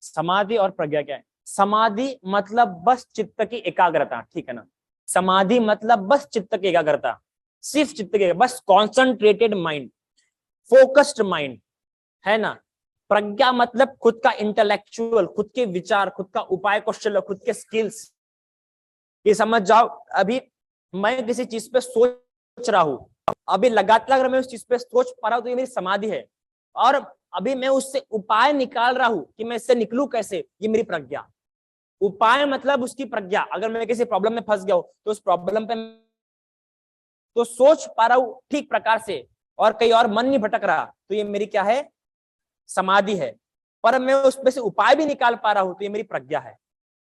समाधि और प्रज्ञा क्या है? समाधि मतलब बस चित्त की एकाग्रता, ठीक है ना। समाधि मतलब बस चित्त की एकाग्रता, सिर्फ चित्त की, बस कॉन्सेंट्रेटेड माइंड, फोकस्ड माइंड, है ना। प्रज्ञा मतलब खुद का इंटेलेक्चुअल, खुद के विचार, खुद का उपाय कौशल, खुद के स्किल्स। ये समझ जाओ, अभी मैं किसी चीज पे सोच रहा हूं, अभी लगातार अगर मैं उस चीज पे सोच पा रहा हूं तो ये मेरी समाधि है। और अभी मैं उससे उपाय निकाल रहा हूं कि मैं इससे निकलूं कैसे, ये मेरी प्रज्ञा। उपाय मतलब उसकी प्रज्ञा। अगर मैं किसी प्रॉब्लम में फंस गया हूं तो उस प्रॉब्लम पे तो सोच पा रहा हूं ठीक प्रकार से, और कहीं और मन नहीं भटक रहा, तो ये मेरी क्या है? समाधि है। पर मैं उसमें से उपाय भी निकाल पा रहा हूं तो ये मेरी प्रज्ञा है।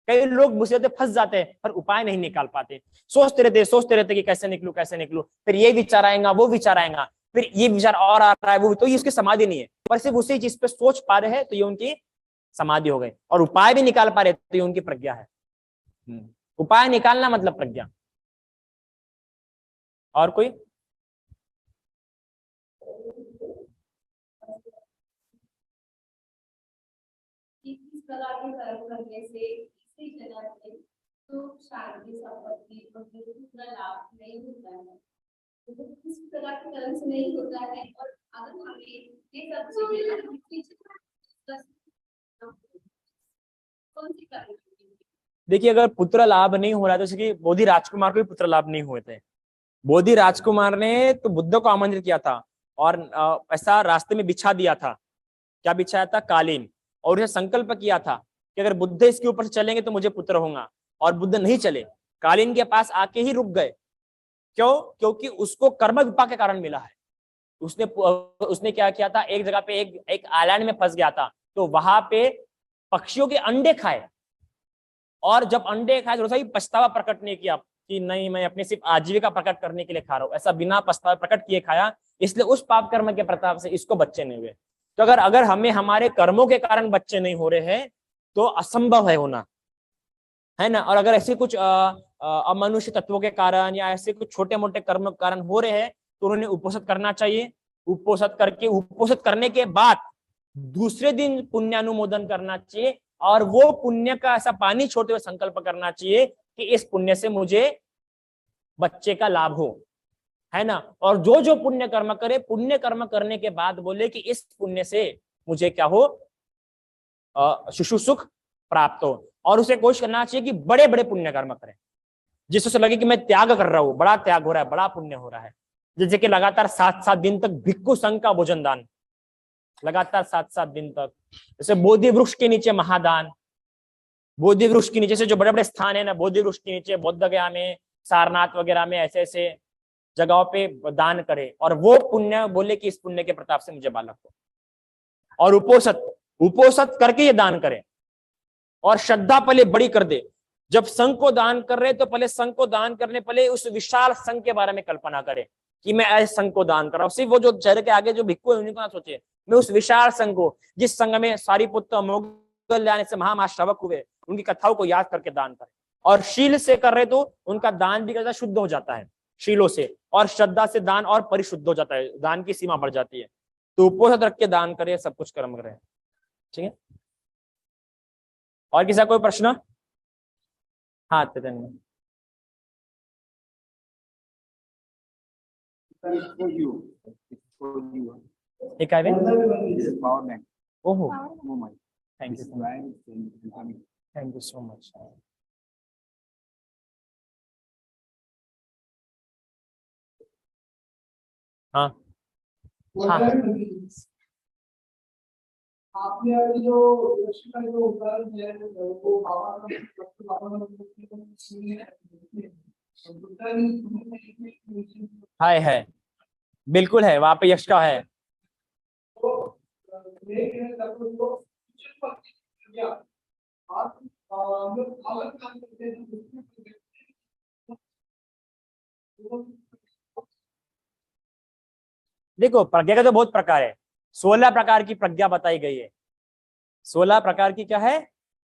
कई लोग मुसीबत में फंस जाते हैं पर उपाय नहीं निकाल पाते, सोचते रहते कि कैसे निकलूं कैसे निकलूं, फिर ये विचार आएगा, वो विचार आएगा, फिर ये विचार और आ रहा है, वो तो ये उसकी समाधि नहीं है। पर सिर्फ उसी चीज पे सोच पा रहे हैं तो ये उनकी समाधि हो गई, और उपाय भी निकाल पा रहे तो ये उनकी प्रज्ञा है। उपाय निकालना मतलब प्रज्ञा। और कोई? इस प्रकार के कर्म करने से इससे जगह में तो शांति संपत्ति और दूसरा लाभ नहीं होता है, तो इस प्रकार के कर्म से नहीं होता है। और अगर हमें ये सब कौन सी कर्म? देखिए, अगर पुत्र लाभ नहीं हो रहा है तो जैसे कि बोधि राजकुमार को भी पुत्र लाभ नहीं हुए थे। बोधि राजकुमार ने तो बुद्ध को आमंत्रित किया था और ऐसा रास्ते में बिछा दिया था। क्या बिछाया था? कालीन। और उसे संकल्प किया था कि अगर बुद्ध इसके ऊपर से चलेंगे तो मुझे पुत्र होगा, और बुद्ध नहीं चले, कालीन के पास आके ही रुक गए। क्यों? क्योंकि उसको कर्म विपाक के कारण मिला है। उसने क्या किया था, एक जगह पे एक आइलैंड में फंस गया था, तो वहां पे पक्षियों के अंडे खाए, और जब अंडे खाए थोड़ा सा भी पछतावा प्रकट नहीं किया कि नहीं, मैं अपनी सिर्फ आजीविका प्रकट करने के लिए खा रहा हूं, ऐसा बिना पछतावा प्रकट किए खाया, इसलिए उस पाप कर्म के प्रताप से इसको बच्चे नहीं हुए। तो अगर हमें हमारे कर्मों के कारण बच्चे नहीं हो रहे हैं तो असंभव है होना, है ना। और अगर ऐसे कुछ अमनुष्य तत्वों के कारण या ऐसे कुछ छोटे मोटे कर्म के कारण हो रहे हैं तो उन्होंने उपोषित करना चाहिए। उपोषित करने के बाद दूसरे दिन पुण्यानुमोदन करना चाहिए, और वो पुण्य का ऐसा पानी छोड़ते हुए संकल्प करना चाहिए कि इस पुण्य से मुझे बच्चे का लाभ हो, है ना। और जो जो पुण्य कर्म करे, पुण्य कर्म करने के बाद बोले कि इस पुण्य से मुझे क्या हो? शिशु सुख प्राप्त हो। और उसे कोशिश करना चाहिए कि बड़े बड़े पुण्य कर्म करें, जिससे लगे कि मैं त्याग कर रहा हूं, बड़ा त्याग हो रहा है, बड़ा पुण्य हो रहा है। जैसे कि लगातार 7-7 दिन तक भिक्षु संघ का भोजन दान, लगातार 7-7 दिन तक। जैसे बोधि वृक्ष के नीचे महादान, बोधि वृक्ष के नीचे से जो बड़े बड़े स्थान है ना, बोधि वृक्ष के नीचे बोध गया में, सारनाथ वगैरह में, ऐसे ऐसे जगहों पे दान करे, और वो पुण्य बोले कि इस पुण्य के प्रताप से मुझे बालक हो। और उपोषित करके ये दान करे, और श्रद्धा पहले बड़ी कर दे। जब संघ को दान कर रहे तो पहले संघ को दान करने पहले उस विशाल संघ के बारे में कल्पना करे कि मैं ऐसे संघ को दान कर रहा हूं। सिर्फ वो जो चेहरे के आगे जो भिक्खु है उन्हीं को ना सोचे, मैं उस विशाल संघ को, जिस संघ में सारिपुत्र मोगल से महाश्रावक हुए, उनकी कथाओं को याद करके दान करें। और शील से कर रहे तो उनका दान भी करता शुद्ध हो जाता है शीलों से, और श्रद्धा से दान और परिशुद्ध हो जाता है, दान की सीमा बढ़ जाती है। तो उपोषित रख के दान करे, सब कुछ कर्म करे, ठीक है। और किसी कोई प्रश्न? हाँ चैतन्य। एक है ओहो, थैंक यू सो मच। हाँ हाँ, आपने अभी जो का जो उदाहरण दिया है वो है बिल्कुल है, वहां पे यश का है। देखो, प्रज्ञा का तो बहुत प्रकार है, 16 प्रकार की प्रज्ञा बताई गई है। 16 प्रकार की क्या है?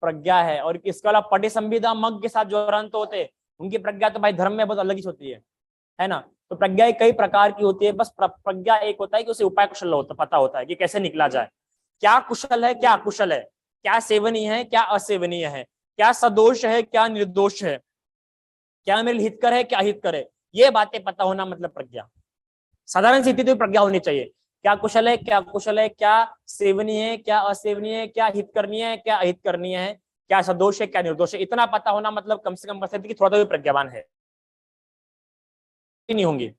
प्रज्ञा है। और इसके अलावा पटी संविदा मग के साथ जो ग्रंथ होते हैं उनकी प्रज्ञा तो भाई धर्म में बहुत अलग ही होती है ना। तो प्रज्ञा कई प्रकार की होती है, बस प्रज्ञा एक होता है कि उसे उपाय कुशल होता, पता होता है कि कैसे निकला जाए, क्या कुशल है क्या अकुशल है, क्या सेवनीय है, क्या असेवनीय है, क्या सदोष है, क्या निर्दोष है, क्या मेरे लिए हितकर है, क्या हितकर है, ये बातें पता होना मतलब प्रज्ञा। साधारण सी तो प्रज्ञा होनी चाहिए, क्या कुशल है, क्या कुशल है, क्या सेवनीय है, क्या असेवनीय है, क्या हित करनीय है, क्या अहित करनीय है, क्या सदोष है, क्या निर्दोष है, इतना पता होना मतलब कम से कम कह सकते कि थोड़ा तो भी प्रज्ञावान है, नहीं होंगे।